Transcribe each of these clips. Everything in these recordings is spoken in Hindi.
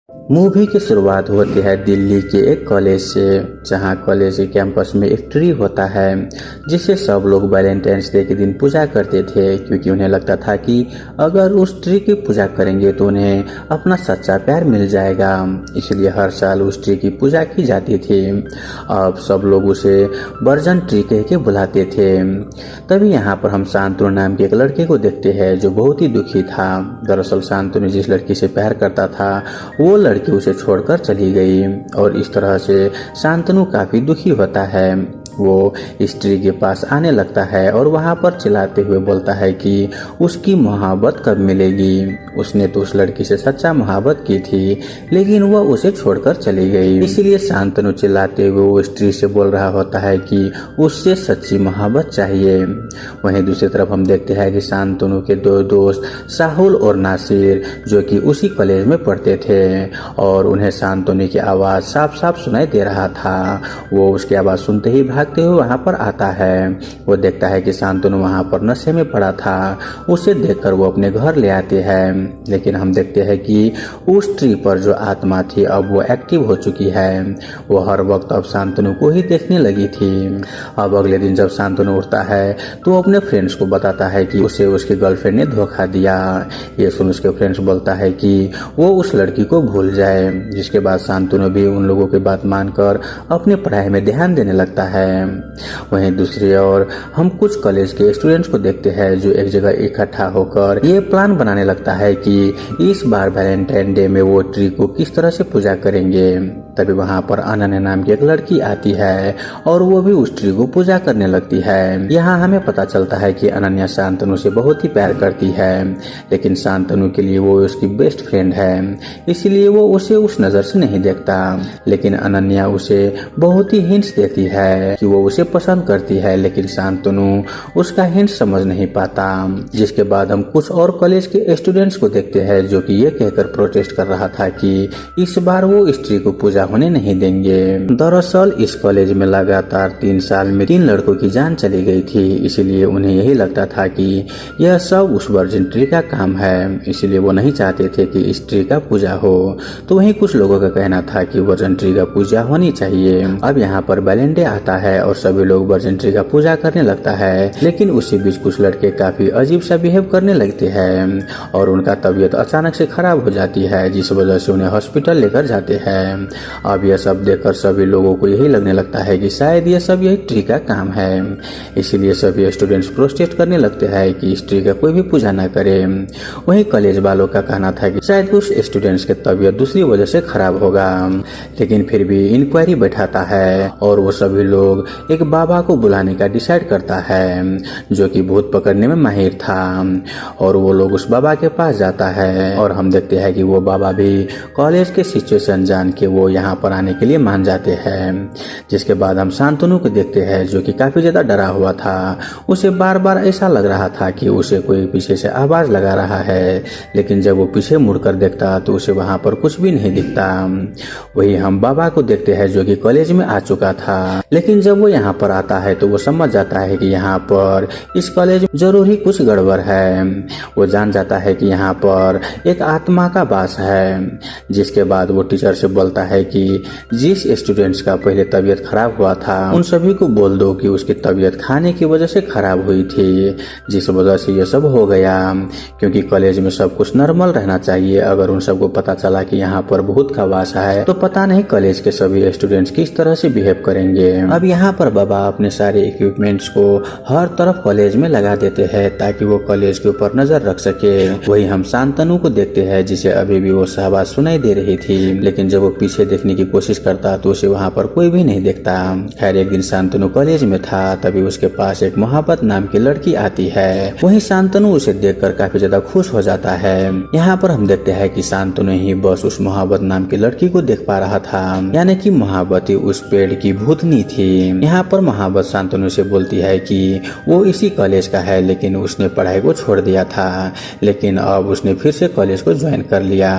मूवी की शुरुआत होती है दिल्ली के एक कॉलेज से, जहां कॉलेज के कैंपस में एक ट्री होता है जिसे सब लोग वैलेंटाइंस डे के दिन पूजा करते थे, क्योंकि उन्हें लगता था कि अगर उस ट्री की पूजा करेंगे तो उन्हें अपना सच्चा प्यार मिल जाएगा। इसलिए हर साल उस ट्री की पूजा की जाती थी। अब सब लोग उसे वर्जन ट्री कह के बुलाते थे। तभी यहाँ पर हम शांतनु नाम के एक लड़के को देखते हैं जो बहुत ही दुखी था। दरअसल शांतनु जिस लड़की से प्यार करता था वो लड़की उसे छोड़कर चली गई, और इस तरह से शांतनु काफी दुखी होता है। वो इस ट्री के पास आने लगता है और वहां पर चिल्लाते हुए बोलता है कि उसकी मोहब्बत कब मिलेगी। उसने तो उस लड़की से सच्चा मोहब्बत की थी, लेकिन वह उसे छोड़कर चली गई। इसीलिए शांतनु चिल्लाते हुए उस ट्री से बोल रहा होता है कि उससे सच्ची मोहब्बत चाहिए। वहीं दूसरी तरफ हम देखते हैं कि शांतनु के दो दोस्त साहुल और नासिर, जो कि उसी कॉलेज में पढ़ते थे, और उन्हें शांतनु की आवाज साफ साफ सुनाई दे रहा था। वो उसकी आवाज सुनते ही भागते हुए वहां पर आता है। वो देखता है कि शांतनु वहां पर नशे में पड़ा था। उसे देखकर वो अपने घर ले आते हैं, लेकिन हम देखते हैं कि उस ट्री पर जो आत्मा थी अब वो एक्टिव हो चुकी है। वो हर वक्त अब शांतनु को ही देखने लगी थी। अब अगले दिन जब शांतनु उठता है तो वो अपने फ्रेंड्स को बताता है कि उसे उसकी गर्लफ्रेंड ने धोखा दिया। ये सुन उसके फ्रेंड्स बोलता है कि वो उस लड़की को भूल जाए, जिसके बाद शांतनु भी उन लोगों की बात मानकर अपनी पढ़ाई में ध्यान देने लगता है। वहीं दूसरी ओर हम कुछ कॉलेज के स्टूडेंट्स को देखते हैं जो एक जगह इकट्ठा होकर ये प्लान बनाने लगता है कि इस बार वैलेंटाइन डे में वो ट्री को किस तरह से पूजा करेंगे। तभी वहां पर अनन्या नाम की एक लड़की आती है और वो भी उस ट्री को पूजा करने लगती है। यहाँ हमें पता चलता है कि अनन्या शांतनु से बहुत ही प्यार करती है, लेकिन शांतनु के लिए वो उसकी बेस्ट फ्रेंड है, इसलिए वो उसे उस नजर से नहीं देखता। लेकिन अनन्या उसे बहुत ही हिंट्स देती है कि वो उसे पसंद करती है, लेकिन शांतनु उसका हिंट समझ नहीं पाता। जिसके बाद हम कुछ और कॉलेज के स्टूडेंट्स को देखते हैं जो कि ये कहकर प्रोटेस्ट कर रहा था कि इस बार वो इस ट्री को पूजा होने नहीं देंगे। दरअसल इस कॉलेज में लगातार 3 साल में 3 लड़कों की जान चली गई थी, इसलिए उन्हें यही लगता था कि यह सब उस वर्जिन ट्री का काम है, इसलिए वो नहीं चाहते थे कि इस ट्री का पूजा हो। तो वहीं कुछ लोगों का कहना था कि वर्जिन ट्री का पूजा होनी चाहिए। अब यहाँ पर वैलेंटाइन डे आता है और सभी लोग वर्जिन ट्री का पूजा करने लगता है, लेकिन उसी बीच कुछ लड़के काफी अजीब सा बिहेव करने लगते हैं और उनका तबीयत अचानक से खराब हो जाती है, जिस वजह से उन्हें हॉस्पिटल लेकर जाते हैं। अब यह सब देखकर सभी लोगों को यही लगने लगता है कि शायद यह सब यही ट्री का काम है, इसीलिए सभी स्टूडेंट्स प्रोटेस्ट करने लगते हैं कि इस ट्री का कोई भी पूजा न करे। वहीं कॉलेज वालों का कहना था कि शायद कुछ स्टूडेंट्स की तबीयत दूसरी वजह से खराब होगा, लेकिन फिर भी इंक्वायरी बैठाता है और वो सभी लोग एक बाबा को बुलाने का डिसाइड करता है जो कि भूत पकड़ने में माहिर था, और वो लोग उस बाबा के पास जाता है और हम देखते हैं कि वो बाबा भी कॉलेज के सिचुएशन जान के वो यहाँ पर आने के लिए मान जाते हैं। जिसके बाद हम शांतनु को देखते हैं जो कि काफी ज्यादा डरा हुआ था। उसे बार बार ऐसा लग रहा था कि उसे कोई पीछे से आवाज लगा रहा है, लेकिन जब वो पीछे मुड़कर देखता तो उसे वहां पर कुछ भी नहीं दिखता। वही हम बाबा को देखते हैं जो कि कॉलेज में आ चुका था, लेकिन जब वो यहाँ पर आता है तो वो समझ जाता है कि यहाँ पर इस कॉलेज में जरूर ही कुछ गड़बड़ है। वो जान जाता है कि यहाँ पर एक आत्मा का वास है। जिसके बाद वो टीचर से बोलता है कि जिस स्टूडेंट्स का पहले तबीयत खराब हुआ था उन सभी को बोल दो कि उसकी तबीयत खाने की वजह से खराब हुई थी, जिस वजह से ये सब हो गया। क्योंकि कॉलेज में सब कुछ नॉर्मल रहना चाहिए, अगर उन सबको पता चला कि यहाँ पर भूत का वास है तो पता नहीं कॉलेज के सभी स्टूडेंट्स किस तरह से बिहेव करेंगे। अब यहाँ पर बाबा अपने सारे इक्विपमेंट्स को हर तरफ कॉलेज में लगा देते हैं ताकि वो कॉलेज के ऊपर नजर रख सके। वही हम शांतनु को देखते हैं जिसे अभी भी वो आवाज सुनाई दे रही थी, लेकिन जब वो पीछे देखने की कोशिश करता तो उसे वहाँ पर कोई भी नहीं देखता। खैर एक दिन शांतनु कॉलेज में था, तभी उसके पास एक मोहब्बत नाम की लड़की आती है। वहीं शांतनु उसे देखकर काफी ज्यादा खुश हो जाता है। यहाँ पर हम देखते हैं कि शांतनु ही बस उस मोहब्बत नाम की लड़की को देख पा रहा था, यानी कि मोहब्बत उस पेड़ की भूतनी थी। यहाँ पर महाबत शांतनु से बोलती है कि वो इसी कॉलेज का है, लेकिन उसने पढ़ाई को छोड़ दिया था, लेकिन अब उसने फिर से कॉलेज को ज्वाइन कर लिया।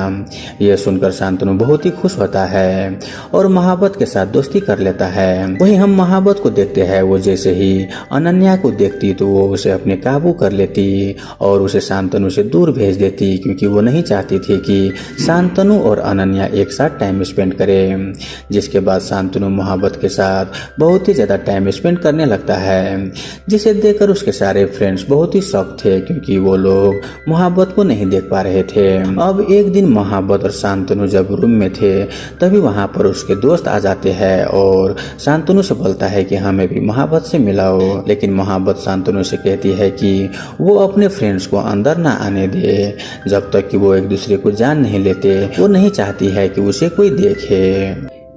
ये सुनकर शांतनु बहुत ही खुश होता है और महाबत के साथ दोस्ती कर लेता है। वहीं हम महाबत को देखते हैं, वो जैसे ही अनन्या को देखती तो वो उसे अपने काबू कर लेती और उसे शांतनु से दूर भेज देती, क्योंकि वो नहीं चाहती थी कि शांतनु और अनन्या एक साथ टाइम स्पेंड करें। जिसके बाद शांतनु महाबत के साथ बहुत ही ज्यादा टाइम स्पेंड करने लगता है, जिसे देखकर उसके सारे फ्रेंड्स बहुत ही शॉक थे, क्योंकि वो लोग महाबत को नहीं देख पा रहे थे। अब एक दिन महाबत और शांतनु जब रूम में थे तभी वहां पर उसके दोस्त आ जाते हैं और शांतनु से बोलता है कि हमें भी महाबत से मिलाओ, लेकिन महाबत शांतनु से कहती है कि वो अपने फ्रेंड्स को अंदर ना आने दे जब तक कि वो एक दूसरे को जान नहीं लेते। वो नहीं चाहती है कि उसे कोई देखे।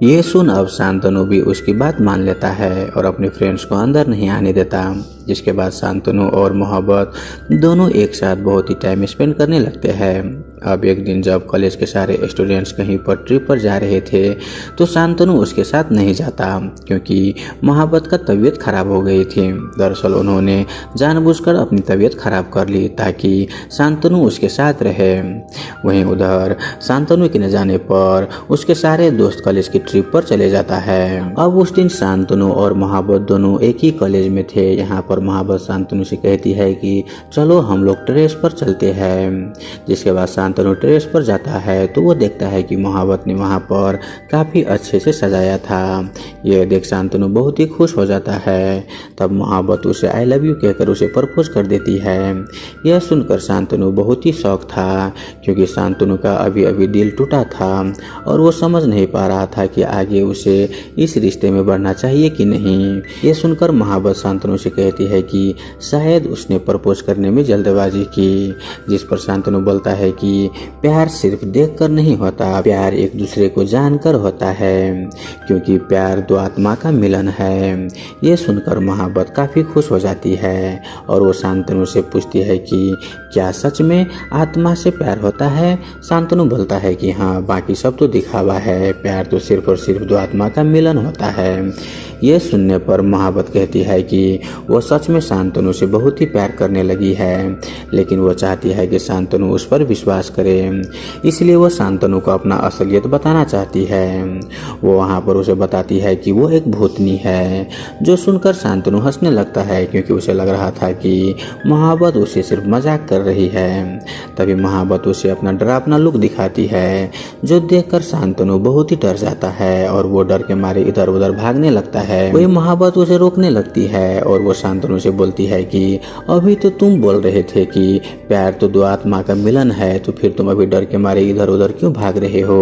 ये सुन अब शांतनु भी उसकी बात मान लेता है और अपने फ्रेंड्स को अंदर नहीं आने देता। जिसके बाद शांतनु और मोहब्बत दोनों एक साथ बहुत ही टाइम स्पेंड करने लगते हैं। अब एक दिन जब कॉलेज के सारे स्टूडेंट्स कहीं पर ट्रिप पर जा रहे थे तो शांतनु उसके साथ नहीं जाता, क्योंकि मोहब्बत का तबीयत खराब हो गई थी। दरअसल उन्होंने जानबूझकर अपनी तबीयत खराब कर ली ताकि शांतनु उसके साथ रहे। वहीं उधर शांतनु के न जाने पर उसके सारे दोस्त कॉलेज की ट्रिप पर चले जाता है। अब उस दिन शांतनु और मोहब्बत दोनों एक ही कॉलेज में थे। यहाँ पर मोहब्बत शांतनु से कहती है कि चलो हम लोग टेरेस पर चलते हैं। जिसके बाद शांतनु टेरेस पर जाता है तो वो देखता है कि मोहब्बत ने वहाँ पर काफी अच्छे से सजाया था। यह देख शांतनु बहुत ही खुश हो जाता है। तब मोहब्बत उसे आई लव यू कहकर उसे प्रपोज कर देती है। यह सुनकर शांतनु बहुत ही शौक था, क्योंकि शांतनु का अभी अभी दिल टूटा था और वो समझ नहीं पा रहा था कि आगे उसे इस रिश्ते में बढ़ना चाहिए कि नहीं। ये सुनकर मोहब्बत शांतनु से कहती है कि शायद उसने प्रपोज करने में जल्दबाजी की। जिस पर शांतनु बोलता है कि प्यार सिर्फ देखकर नहीं होता, प्यार एक दूसरे को जानकर होता है, क्योंकि प्यार दो आत्मा का मिलन है। ये सुनकर मोहब्बत काफी खुश हो जाती है और वो शांतनु से पूछती है कि क्या सच में आत्मा से प्यार होता है। शांतनु बोलता है कि हाँ, बाकी सब तो दिखावा है, प्यार तो सिर्फ और सिर्फ दो आत्मा का मिलन होता है। ये सुनने पर मोहब्बत कहती है कि वो सच में शांतनु से बहुत ही प्यार करने लगी है, लेकिन वो चाहती है कि शांतनु उस पर विश्वास करे, इसलिए वो शांतनु को अपना असलियत बताना चाहती है। वो वहाँ पर उसे बताती है कि वो एक भूतनी है। जो सुनकर शांतनु हंसने लगता है, क्योंकि उसे लग रहा था कि मोहब्बत उसे सिर्फ मजाक कर रही है। तभी मोहब्बत उसे अपना डरावना लुक दिखाती है, जो देखकर शांतनु बहुत ही डर जाता है और वो डर के मारे इधर उधर भागने लगता है। वही मोहब्बत उसे रोकने लगती है और वो शांतनु से बोलती है कि अभी तो तुम बोल रहे थे कि प्यार तो दो आत्मा का मिलन है, तो फिर तुम अभी डर के मारे इधर उधर क्यों भाग रहे हो।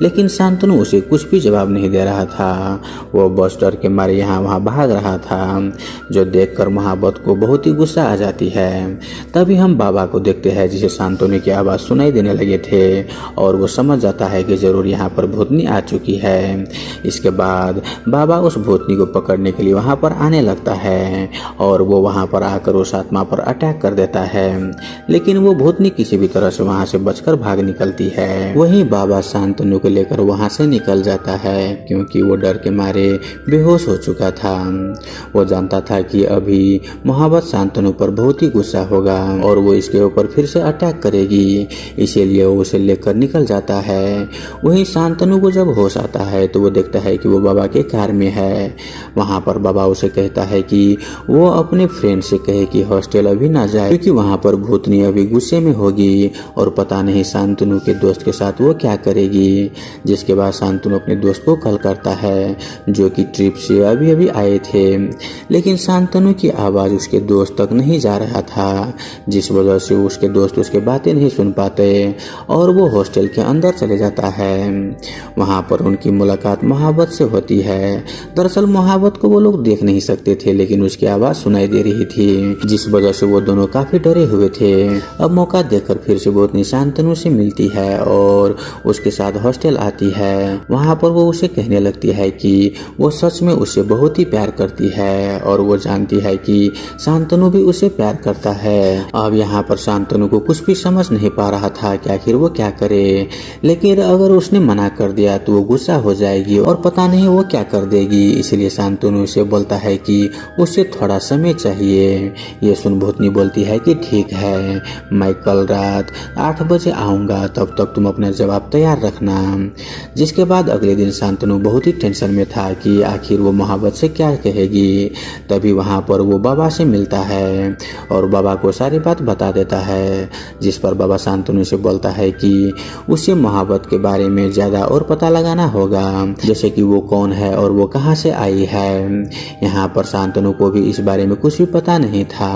लेकिन शांतनु उसे कुछ भी जवाब नहीं दे रहा था। वो बस डर के मारे यहाँ वहाँ भाग रहा था, जो देखकर मोहब्बत को बहुत ही गुस्सा आ जाती है। तभी हम बाबा को देखते हैं, जिसे शांतनु की आवाज सुनाई देने लगे थे और वो समझ जाता है कि जरूर यहाँ पर भूतनी आ चुकी है। इसके बाद बाबा उस भूतनी को पकड़ने के लिए वहाँ पर आने लगता है और वो वहाँ पर आकर उस आत्मा पर अटैक कर देता है, लेकिन वो भूतनी किसी भी तरह से वहाँ से बचकर भाग निकलती है। वहीं बाबा शांतनु को लेकर वहाँ से निकल जाता है, क्योंकि वो डर के मारे बेहोश हो चुका था। वो जानता था कि अभी मोहब्बत शांतनु पर बहुत ही गुस्सा होगा और वो इसके ऊपर फिर से अटैक करेगी, इसीलिए वो उसे लेकर निकल जाता है। वहीं शांतनु को जब होश आता है तो वो देखता है कि वो बाबा के कार में है। वहाँ पर बाबा उसे कहता है कि वो अपने फ्रेंड से कहे कि हॉस्टल अभी ना जाए, क्योंकि वहाँ पर भूतनी अभी गुस्से में होगी और पता नहीं शांतनु के दोस्त के साथ वो क्या करेगी। जिसके बाद शांतनु अपने दोस्त को कॉल करता है, जो कि ट्रिप से अभी अभी आए थे, लेकिन शांतनु की आवाज़ उसके दोस्त तक नहीं जा रहा था, जिस वजह से उसके दोस्त उसके बातें नहीं सुन पाते और वो हॉस्टल के अंदर चले जाता है। वहाँ पर उनकी मुलाकात मोहब्बत से होती है। दरअसल मोहब्बत को वो लोग देख नहीं सकते थे, लेकिन उसकी आवाज़ सुनाई दे रही थी, जिस वजह से वो दोनों काफी डरे हुए थे। अब मौका देखकर फिर से वो अपनी शांतनु से मिलती है और उसके साथ हॉस्टल आती है। वहाँ पर वो उसे कहने लगती है कि वो सच में उसे बहुत ही प्यार करती है और वो जानती है कि शांतनु भी उसे प्यार करता है। अब यहाँ पर शांतनु को कुछ भी समझ नहीं पा रहा था कि आखिर वो क्या करे, लेकिन अगर उसने मना कर दिया तो वो गुस्सा हो जाएगी और पता नहीं वो क्या कर देगी, इसलिए शांतनु उसे बोलता है कि उसे थोड़ा समय चाहिए। ये सुन भूतनी बोलती है कि ठीक है, मैं कल रात 8 बजे आऊँगा, तब तक तुम अपना जवाब तैयार रखना। जिसके बाद अगले दिन शांतनु बहुत ही टेंशन में था कि आखिर वो मोहब्बत से क्या कहेगी। तभी वहाँ पर वो बाबा से मिलता है और बाबा को सारी बात बता देता है, जिस पर बाबा शांतनु से बोलता है कि उसे मोहब्बत के बारे में ज़्यादा और पता लगाना होगा, जैसे कि वो कौन है और वो कहाँ से आई है। यहाँ पर शांतनु को भी इस बारे में कुछ भी पता नहीं था।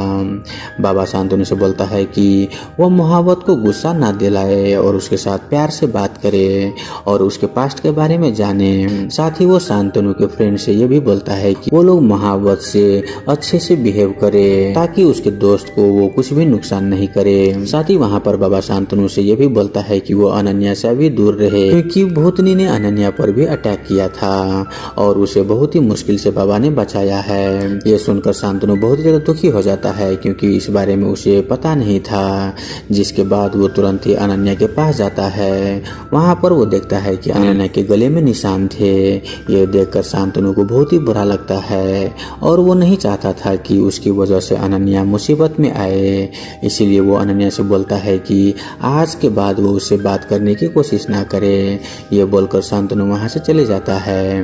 बाबा शांतनु से बोलता है कि वो मोहब्बत को गुस्सा ना दिलाए और उसके साथ प्यार से बात करे और उसके पास्ट के बारे में जाने। साथ ही वो शांतनु के फ्रेंड से ये भी बोलता है कि वो लोग मोहब्बत से अच्छे से बिहेव करे ताकि उसके दोस्त को वो कुछ भी नुकसान नहीं करे। साथ ही वहाँ पर बाबा शांतनु से ये भी बोलता है कि वो अनन्या से भी दूर रहे, क्योंकि भूतनी ने अनन्या पर भी अटैक किया था और उसे बहुत ही मुश्किल से बाबा ने बचाया है। ये सुनकर शांतनु बहुत ही ज्यादा दुखी हो जाता है, क्योंकि इस बारे में उसे पता नहीं था। जिसके बाद वो तुरंत ही अनन्या के पास जाता है। वहाँ पर वो देखता है कि अनन्या के गले में निशान थे। ये देखकर शांतनु को बहुत ही बुरा लगता है और वो नहीं चाहता था कि उसकी वजह से अनन्या मुसीबत में आए। इसीलिए वो अनन्या से बोलता है कि आज के बाद वो उससे बात करने की कोशिश ना करे। ये बोलकर शांतनु वहाँ से चले जाता है।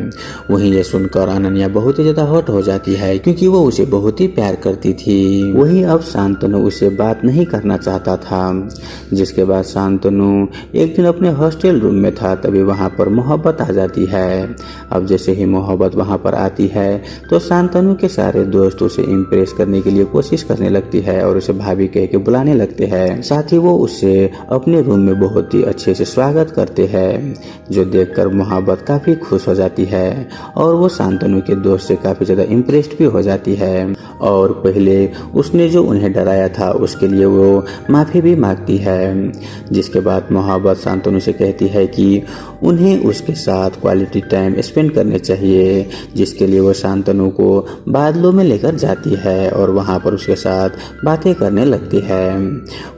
वहीं ये सुनकर अनन्या बहुत ही ज्यादा हर्ट हो जाती है, क्योंकि वो उसे बहुत ही प्यार करती थी। वहीं अब शांतनु उसे बात नहीं करना चाहता था। जिसके बाद शांतनु एक दिन अपने हॉस्टल रूम में था, तभी वहाँ पर मोहब्बत आ जाती है। अब जैसे ही मोहब्बत वहाँ पर आती है तो शांतनु के सारे दोस्त उसे इम्प्रेस करने के लिए कोशिश करने लगती है और उसे भाभी कह के बुलाने लगते हैं। साथ ही वो उसे अपने रूम में बहुत ही अच्छे से स्वागत करते हैं, जो देखकर मोहब्बत काफी खुश हो जाती है और वो शांतनु के दोस्त से काफी ज्यादा इम्प्रेस्ड भी हो जाती है। और पहले उसने जो उन्हें डराया था उसके लिए वो माफी भी मांगती है। जिसके बाद मोहब्बत शांतनु से कहती है कि उन्हें उसके साथ क्वालिटी टाइम स्पेंड करने चाहिए, जिसके लिए वो शांतनु को बादलों में लेकर जाती है और वहाँ पर उसके साथ बातें करने लगती है।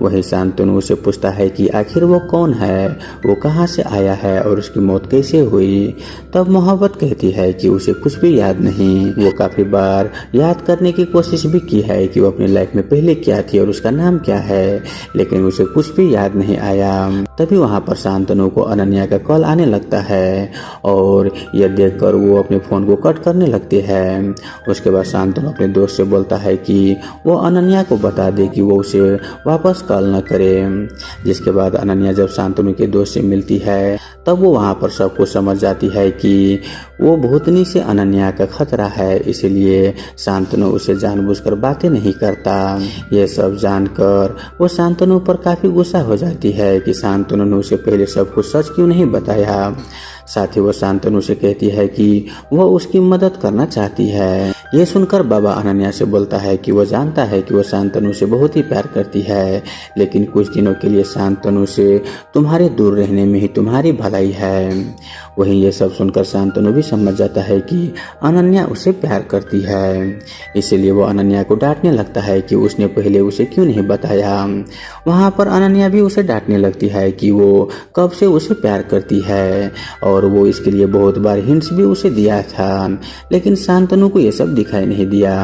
वही शांतनु उसे पूछता है कि आखिर वो कौन है, वो कहाँ से आया है और उसकी मौत कैसे हुई। तब मोहब्बत कहती है कि उसे कुछ भी याद नहीं। वो काफी बार याद करने की कोशिश भी की है कि वो अपनी लाइफ में पहले क्या थी और उसका नाम क्या है, लेकिन उसे कुछ भी याद नहीं आया। तभी वहाँ पर शांतनु को अनन्या का कॉल आने लगता है और यह देखकर वो अपने फोन को कट करने लगती है। उसके बाद शांतनु अपने दोस्त से बोलता है कि वो अनन्या को बता दे कि वो उसे वापस कॉल न करे। जिसके बाद अनन्या जब शांतनु के दोस्त से मिलती है तब वो वहाँ पर सब कुछ समझ जाती है कि वो भूतनी से अनन्या का खतरा है, इसलिए शांतनु उसे जानबूझकर बातें नहीं करता। ये सब जानकर वो शांतनु पर काफी गुस्सा हो जाती है कि शांतनु ने उसे पहले सब कुछ सच क्यों नहीं बताया। साथ ही वो शांतनु से कहती है कि वो उसकी मदद करना चाहती है। ये सुनकर बाबा अनन्या से बोलता है कि वो जानता है कि वो शांतनु से बहुत ही प्यार करती है, लेकिन कुछ दिनों के लिए शांतनु से तुम्हारे दूर रहने में ही तुम्हारी भलाई है। वहीं ये सब सुनकर शांतनु भी समझ जाता है कि अनन्या उसे प्यार करती है, इसलिए वो अनन्या को डांटने लगता है कि उसने पहले उसे क्यों नहीं बताया। वहाँ पर अनन्या भी उसे डांटने लगती है कि वो कब से उसे प्यार करती है और वो इसके लिए बहुत बार हिंट्स भी उसे दिया था, लेकिन शांतनु को ये सब दिखाई नहीं दिया।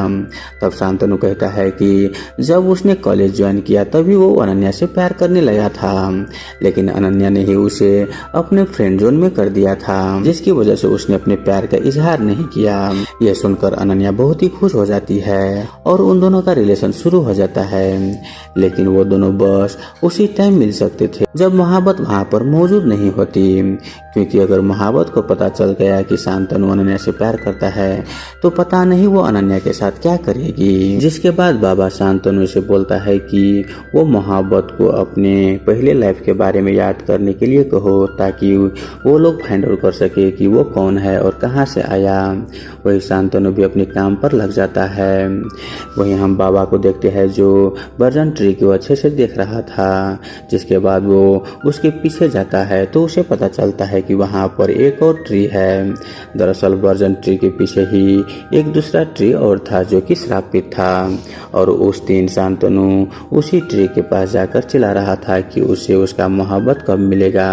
तब शांतनु कहता है कि जब उसने कॉलेज ज्वाइन किया तभी वो अनन्या से प्यार करने लगा था, लेकिन अनन्या ने ही उसे अपने फ्रेंड जोन में कर दिया था, जिसकी वजह से उसने अपने प्यार का इजहार नहीं किया। यह सुनकर अनन्या बहुत ही खुश हो जाती है और उन दोनों का रिलेशन शुरू हो जाता है, लेकिन वो दोनों बस उसी टाइम मिल सकते थे जब मोहब्बत वहाँ पर मौजूद नहीं होती, क्योंकि अगर मोहब्बत को पता चल गया कि शांतनु अनन्या से प्यार करता है तो पता नहीं वो अनन्या के साथ क्या करेगी। जिसके बाद बाबा शांतनु से बोलता है कि वो मोहब्बत को अपने पहले लाइफ के बारे में याद करने के लिए कहो, ताकि वो लोग फाइंड आउट कर सके कि वो कौन है और कहाँ से आया। वही शांतनु भी अपने काम पर लग जाता है। वहीं हम बाबा को देखते हैं जो वर्जन ट्री को अच्छे से देख रहा था। जिसके बाद वो उसके पीछे जाता है तो उसे पता चलता है कि वहाँ पर एक और ट्री है। दरअसल वर्जन ट्री के पीछे ही एक दूसरा उसका ट्री और था जो कि श्रापित था। और उस दिन शांतनु उसी ट्री के पास जाकर चिल्ला रहा था कि उसे उसका मोहब्बत कब मिलेगा।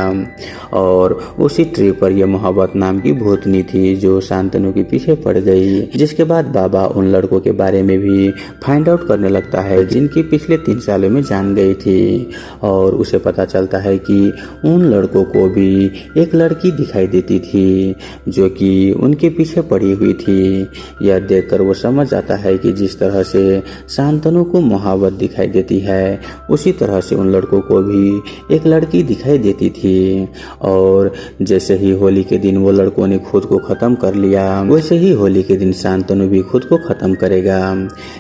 और उसी ट्री पर यह मोहब्बत नाम की भूतनी थी जो शांतनु के पीछे पड़ गई। जिसके बाद बाबा उन लड़कों के बारे में भी फाइंड आउट करने लगता है जिनकी पिछले 3 सालों में जान गई थी। और उसे पता चलता है कि उन लड़कों को भी एक लड़की दिखाई देती थी जो कि उनके पीछे पड़ी हुई थी। यह देखकर वो समझ जाता है कि जिस तरह से शांतनु को मोहब्बत दिखाई देती है उसी तरह से उन लड़कों को भी एक लड़की दिखाई देती थी। और जैसे ही होली के दिन वो लड़कों ने खुद को खत्म कर लिया वैसे ही होली के दिन शांतनु भी खुद को खत्म करेगा।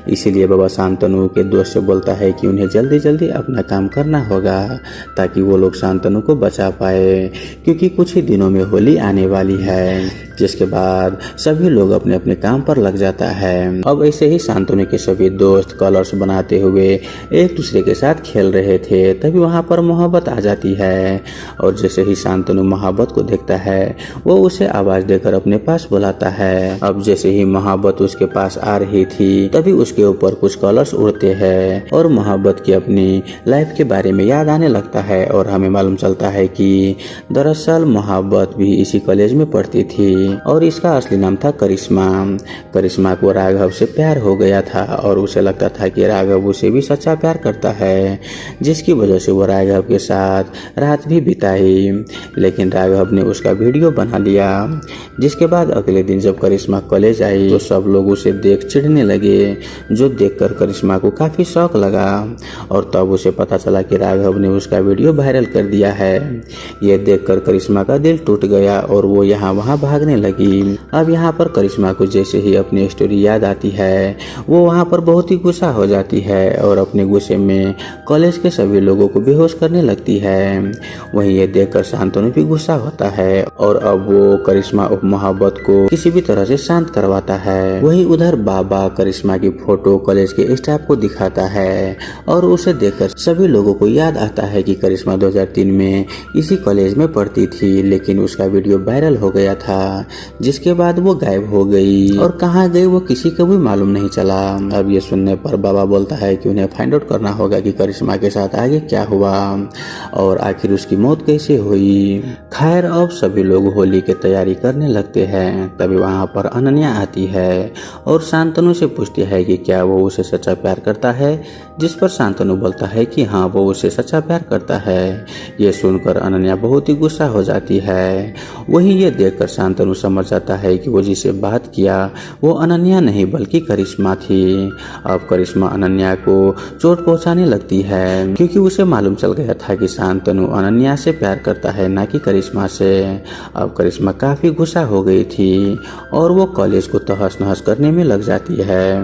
इसीलिए बाबा शांतनु के दोस्त से बोलता है कि उन्हें जल्दी जल्दी अपना काम करना होगा ताकि वो लोग शांतनु को बचा पाए, क्योंकि कुछ ही दिनों में होली आने वाली है। जिसके बाद सभी लोग अपने अपने काम पर लग जाता है। अब ऐसे ही शांतनु के सभी दोस्त कलर्स बनाते हुए एक दूसरे के साथ खेल रहे थे, तभी वहाँ पर मोहब्बत आ जाती है। और जैसे ही शांतनु मोहब्बत को देखता है वो उसे आवाज देकर अपने पास बुलाता है। अब जैसे ही मोहब्बत उसके पास आ रही थी तभी उसके ऊपर कुछ कलर्स उड़ते हैं और मोहब्बत की अपनी लाइफ के बारे में याद आने लगता है। और हमें मालूम चलता है कि दरअसल मोहब्बत भी इसी कॉलेज में पढ़ती थी और इसका असली नाम था करिश्मा। करिश्मा को राघव से प्यार हो गया था और उसे लगता था कि राघव उसे भी सच्चा प्यार करता है, जिसकी वजह से वो राघव के साथ रात भी बिताई। लेकिन राघव ने उसका वीडियो बना लिया। जिसके बाद अगले दिन जब करिश्मा कॉलेज आई तो सब लोग उसे देख चिढ़ने लगे, जो देखकर करिश्मा को काफी शौक लगा। और तब उसे पता चला कि राघव ने उसका वीडियो वायरल कर दिया है। ये देखकर करिश्मा का दिल टूट गया और वो यहाँ वहाँ भागने लगी। अब यहाँ पर करिश्मा को जैसे ही अपनी स्टोरी याद आती है वो वहाँ पर बहुत ही गुस्सा हो जाती है और अपने गुस्से में कॉलेज के सभी लोगों को बेहोश करने लगती है। वहीं ये देखकर शांतनु भी गुस्सा होता है और अब वो करिश्मा और मोहब्बत को किसी भी तरह से शांत करवाता है। वहीं उधर बाबा करिश्मा की फोटो कॉलेज के स्टाफ को दिखाता है और उसे देखकर सभी लोगों को याद आता है कि करिश्मा 2003 में इसी कॉलेज में पढ़ती थी, लेकिन उसका वीडियो वायरल हो गया था। जिसके बाद वो गायब हो गई और कहाँ गई वो किसी को भी मालूम नहीं चला। अब ये सुनने पर बाबा बोलता है कि उन्हें फाइंड आउट करना होगा कि करिश्मा के साथ आगे क्या हुआ और आखिर उसकी मौत कैसे हुई। खैर अब सभी लोग होली की तैयारी करने लगते हैं। तभी वहाँ पर अनन्या आती है और शांतनु से पूछती है कि क्या वो उसे सच्चा प्यार करता है, जिस पर शांतनु बोलता है कि हाँ वो उसे सच्चा प्यार करता है। ये सुनकर अनन्या बहुत ही गुस्सा हो जाती है। वहीं ये देखकर शांतनु समझ जाता है कि वो जिसे बात किया वो अनन्या नहीं बल्कि करिश्मा थी। अब करिश्मा अनन्या को चोट पहुंचाने लगती है क्योंकि उसे मालूम चल गया था कि शांतनु अनन्या से प्यार करता है ना कि करिश्मा से। अब करिश्मा काफी गुस्सा हो गई थी और वो कॉलेज को तहस नहस करने में लग जाती है।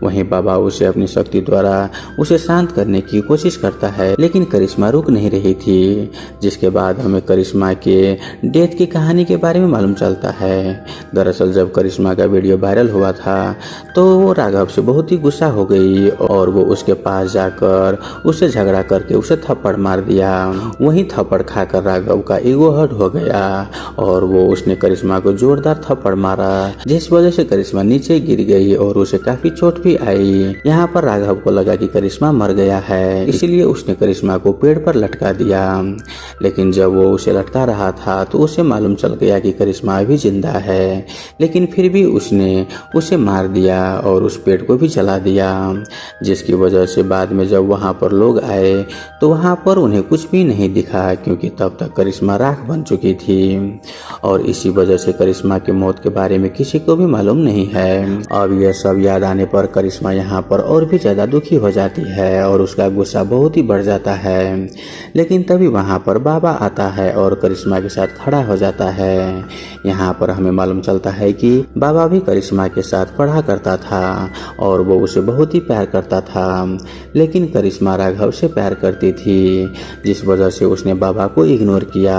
वहीं बाबा उसे अपनी शक्ति द्वारा उसे शांत करने की कोशिश करता है, लेकिन करिश्मा रुक नहीं रही थी। जिसके बाद हमें करिश्मा के डेथ की कहानी के बारे में मालूम चलता है। दरअसल जब करिश्मा का वीडियो वायरल हुआ था तो वो राघव से बहुत ही गुस्सा हो गई और वो उसके पास जाकर उससे झगड़ा करके उसे थप्पड़ मार दिया। वहीं थप्पड़ खाकर राघव का ईगो हर्ट हो गया और वो उसने करिश्मा को जोरदार थप्पड़ मारा, जिस वजह से करिश्मा नीचे गिर गई और उसे काफी चोट भी आई। यहाँ पर राघव को लगा कि करिश्मा मर गया है, इसीलिए उसने करिश्मा को पेड़ पर लटका दिया। लेकिन जब वो उसे लटका रहा था तो उसे मालूम चल गया कि करिश्मा अभी जिंदा है, लेकिन फिर भी उसने उसे मार दिया और उस पेड़ को भी जला दिया। जिसकी वजह से बाद में जब वहाँ पर लोग आए तो वहाँ पर उन्हें कुछ भी नहीं दिखा, क्योंकि तब तक करिश्मा राख बन चुकी थी। और इसी वजह से करिश्मा की मौत के बारे में किसी को भी मालूम नहीं है। अब यह सब याद आने पर करिश्मा यहाँ पर और भी ज्यादा दुखी हो जाती है और उसका गुस्सा बहुत ही बढ़ जाता है। लेकिन तभी वहाँ पर बाबा आता है और करिश्मा के साथ खड़ा हो जाता है। यहाँ पर हमें मालूम चलता है कि बाबा भी करिश्मा के साथ पढ़ा करता था और वो उसे बहुत ही प्यार करता था, लेकिन करिश्मा राघव से प्यार करती थी, जिस वजह से उसने बाबा को इग्नोर किया।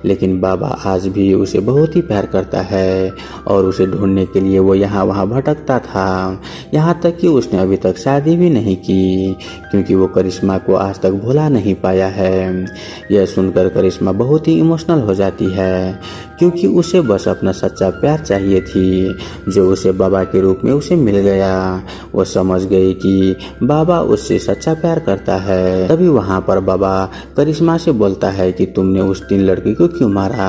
लेकिन बाबा आज भी उसे बहुत ही प्यार करता है और उसे ढूंढने के लिए वो यहाँ वहाँ भटकता था। यहाँ तक कि उसने अभी तक शादी भी नहीं की, क्योंकि वो करिश्मा को आज तक भुला नहीं पाया है। यह सुनकर करिश्मा बहुत ही इमोशनल हो जाती है, क्योंकि उसे बस अपना सच्चा प्यार चाहिए थी, जो उसे बाबा के रूप में उसे मिल गया। वो समझ गई कि बाबा उससे सच्चा प्यार करता है। तभी वहाँ पर बाबा करिश्मा से बोलता है कि तुमने उस 3 लड़की को क्यों मारा।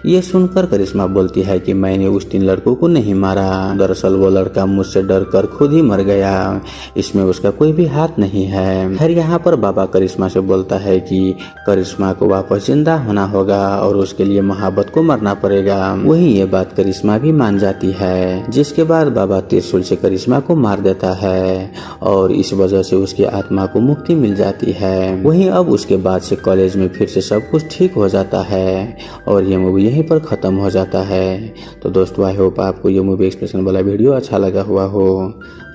ये सुनकर करिश्मा बोलती है कि मैंने उस 3 लड़कों को नहीं मारा, दरअसल वो लड़का मुझसे डर कर खुद ही मर गया, इसमें उसका कोई भी हाथ नहीं है। फिर यहाँ पर बाबा करिश्मा से बोलता है कि करिश्मा को वापस जिंदा होना होगा और उसके लिए मोहब्बत को मरना पड़ेगा। वही ये बात करिश्मा भी मान जाती है, जिसके बाद बाबा त्रिशूल से करिश्मा को मार देता है और इस वजह से उसकी आत्मा को मुक्ति मिल जाती है। वहीं अब उसके बाद से कॉलेज में फिर से सब कुछ ठीक हो जाता है और ये मूवी यहीं पर खत्म हो जाता है। तो दोस्तों आई होप आपको ये मूवी एक्सप्रेशन वाला वीडियो अच्छा लगा हुआ हो।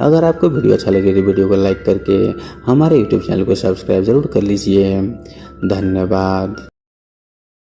अगर आपको वीडियो अच्छा लगे तो वीडियो को लाइक करके हमारे यूट्यूब चैनल को सब्सक्राइब जरूर कर लीजिए। धन्यवाद।